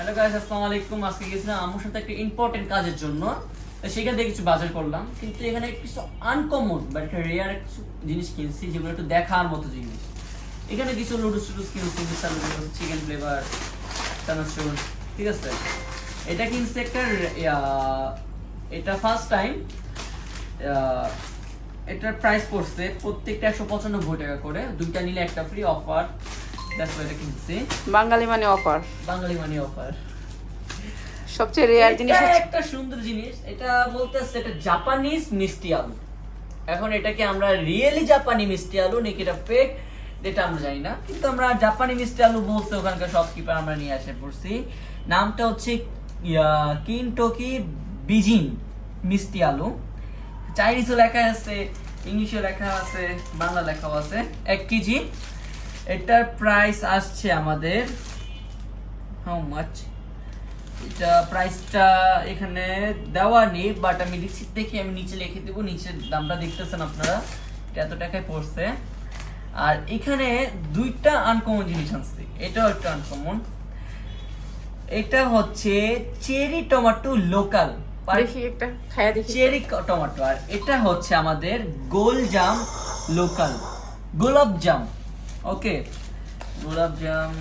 Hello guys, আসসালামু আলাইকুম। আজকে গেছিলাম আমার সাথে একটা ইম্পর্টেন্ট কাজের জন্য, তো সেখান থেকে কিছু বাজার করলাম। কিন্তু এখানে কিছু আনকমন বা একটা রেয়ার কিছু জিনিস কিনছি, যেগুলো একটু দেখার মতো জিনিস। এখানে কিছু লুডুস টুডুস কিনছি, চিকেন ফ্লেভার, চানাচুর, ঠিক আছে। এটা কিনছি একটা এটা ফার্স্ট টাইম। এটার প্রাইস পড়ছে প্রত্যেকটা 195 টাকা করে, দুইটা নিলে একটা ফ্রি অফার। দেখো এটা কিনছি, বাঙালি মানে অফার, বাঙালি মানি অফার। সবচেয়ে রেয়ার জিনিস এটা হচ্ছে একটা সুন্দর জিনিস। এটা বলতেছে এটা জাপানিজ মিষ্টি আলু। এখন এটাকে আমরা রিয়েলি জাপানি মিষ্টি আলু নাকি এটা ফেক, এটা আমরা জানি না, কিন্তু আমরা জাপানি মিষ্টি আলু বলতে ওখানকার শপকিপার আমরা নিয়ে আসে পড়ছি। নামটা হচ্ছে কিনটোকি বিজিন মিষ্টি আলু। চাইনিজও লেখা আছে, ইংলিশে লেখা আছে, বাংলা লেখাও আছে। 1 কেজি। এটার প্রাইস আসছে আমাদের হাউ মাচ, এটা প্রাইসটা এখানে দেওয়া নেই, বাট আমি রিসিট দেখে আমি নিচে লিখে দেবো। নিচের দামটা দেখতেছেন আপনারা, এটা এত টাকায় পড়ছে। আর এখানে দুইটা আনকমন জিনিস আছে, এটাও একটা আনকমন। এটা হচ্ছে চেরি টমেটো লোকাল, দেখি একটা খায়া দেখি। Cherry tomato. আর এটা হচ্ছে আমাদের গোল জাম লোকাল, গোলাপ জাম। ওকে, গোলাপ জাম,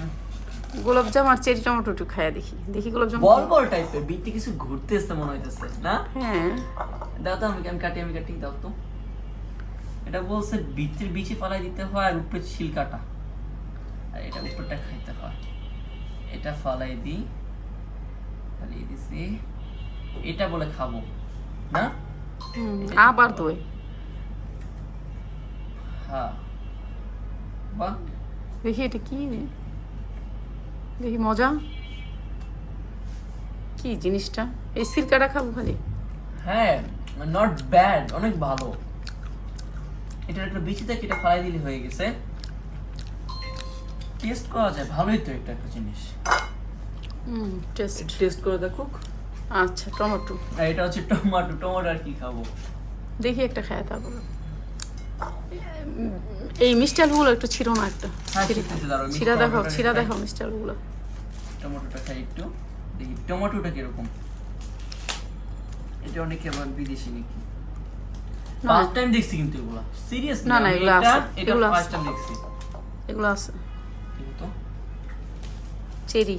গোলাপজাম আর চেরি টমেটো একটু খায়া দেখি। দেখি গোলাপজাম বল বল টাইপের, বিতে কিছু ঘুরতেছে মনে হইতেছে না? হ্যাঁ, দাও তো, আমি কাটি দাও তো। এটা বলছে বিচির বিচি ফালাই দিতে হয় আর উপরে ছিল কাটা, আর এটা উপরটা খাইতে হয়। এটা ফালাই দিছি, এটা বলে খাবো না। আবার দই। হ্যাঁ, বাহ, দেখি এটা কি, দেখি মজা কি জিনিসটা। এই সিরকাটা খাবো খালি। হ্যাঁ, নট ব্যাড, অনেক ভালো। এটা একটা বিচি থেকে এটা ফালাই দিলে হয়ে গেছে। টেস্ট করা যায়, ভালোই তো এটা একটা জিনিস। টেস্ট করে দেখো। আচ্ছা, টমেটো। আর এটা হচ্ছে টমেটো আর কি খাবো। দেখি একটা খায়া তারপর। এই মিষ্টি আলুগুলো একটু ছিড়ো না একটা। হ্যাঁ, ছিড়তেছি, দাঁড়াও, ছিড়া দেখো, টমেটোটা ছিড়া খাই। দেখো মিষ্টি আলুগুলো। টমেটোটা খাই একটু, দেখি টমেটোটা কিরকম। এটা অনেকে আবার বিদেশি নাকি, না। ফার্স্ট টাইম দেখছি কিন্তু এগুলা সিরিয়াস না, না, এগুলো আছে, এটা এগুলো আছে। ফার্স্ট টাইম দেখছি এগুলো আছে কিন্তু। Cherry,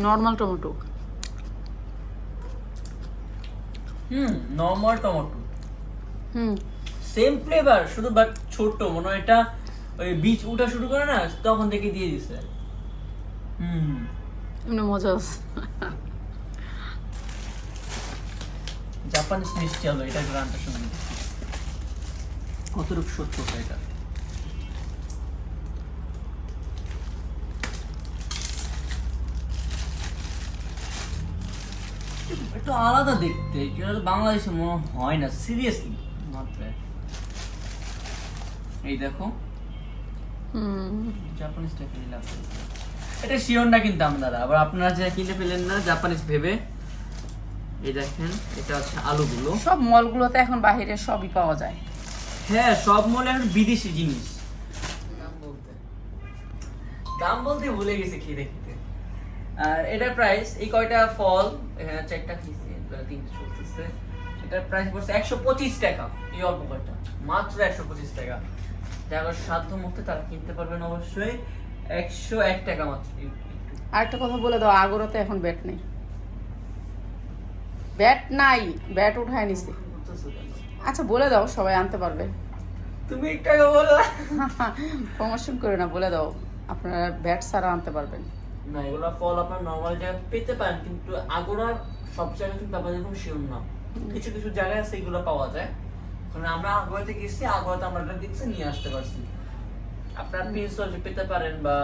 normal tomato. Normal tomato, হুম, সেম ফ্লেভার, শুধু বাট ছোট মনে হয়। এটা ওই বীজ উঠা শুরু করে না, তখন থেকে দিয়ে দিছে। এমনি মজা আছে। জাপানিজ মিষ্টি আলু, এটা গ্রামটা শুনে কতটুকু সত্য এটা। একটু আলাদা দেখতে, যেটা বাংলাদেশে মনে হয় না, সিরিয়াসলি। এই দেখো, জাপানিজ টাইপের লাগছে। এটা শিওর না কিন্তু আপনারা, আবার আপনারা যে কিনে ফেলেন না জাপানিজ ভেবে। এই দেখেন, এটা হচ্ছে আলুগুলো। সব মলগুলোতে এখন বাহিরে সবই পাওয়া যায়। হ্যাঁ, সব মনে এখন বিদেশি জিনিস। দাম বলতে ভুলে গেছি খেতে খেতে। আর এটার প্রাইস, এই কয়টা ফল এখানে 4টা খেয়েছি, 3টা চলতেছে। এটার প্রাইস পড়ছে 125 টাকা। এই অল্প কয়টা মাত্র 125 টাকা। যারা সাধ্য মুক্ত তারা কিনতে পারবেন অবশ্যই। 101 টাকা মাত্র। আরেকটা কথা বলে দাও, আগরতে এখন ব্যাট নেই। ব্যাট নাই, ব্যাট উঠায় নিছে। আচ্ছা বলে দাও, সবাই আনতে পারবে। তুমি একটা টাকা বললা প্রমোশন করে না, বলে দাও আপনারা ব্যাট ছাড়া আনতে পারবেন। না, এগুলো ফল আপনার নরমাল জায়গায় পেতে পারেন, কিন্তু আগোড়ার সব জায়গায় কিন্তু আপনাদের এরকম শিওর না। কিছু কিছু জায়গায় আছে এগুলো পাওয়া যায়। কারণ আমরা আগোড়াতে গেছি, আগোড়াতে আমরা এটা দেখছি, নিয়ে আসতে পারছি। আপনার পিস পেতে পারেন বা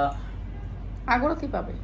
আগরতেই পাবে।